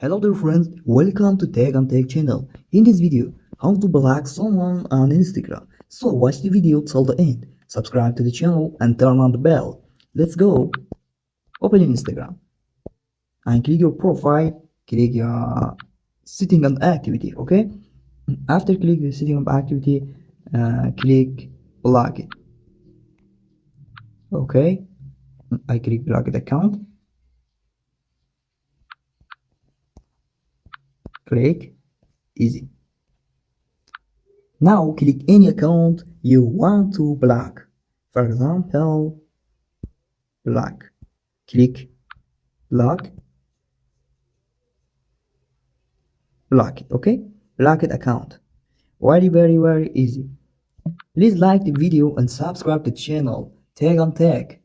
Hello dear friends, welcome to Tech and Tech channel. In this video, how to block someone on Instagram. So watch the video till the end. Subscribe to the channel and turn on the bell. Let's go. Open your Instagram and click your profile. Click your setting and activity. Okay. After click the setting of activity, click block it. Okay. I click block it account. Click easy. Now click any account you want to block. For example, block. Click block. Block it. Okay? Block it account. Very easy. Please like the video and subscribe to the channel. Tag on Tech.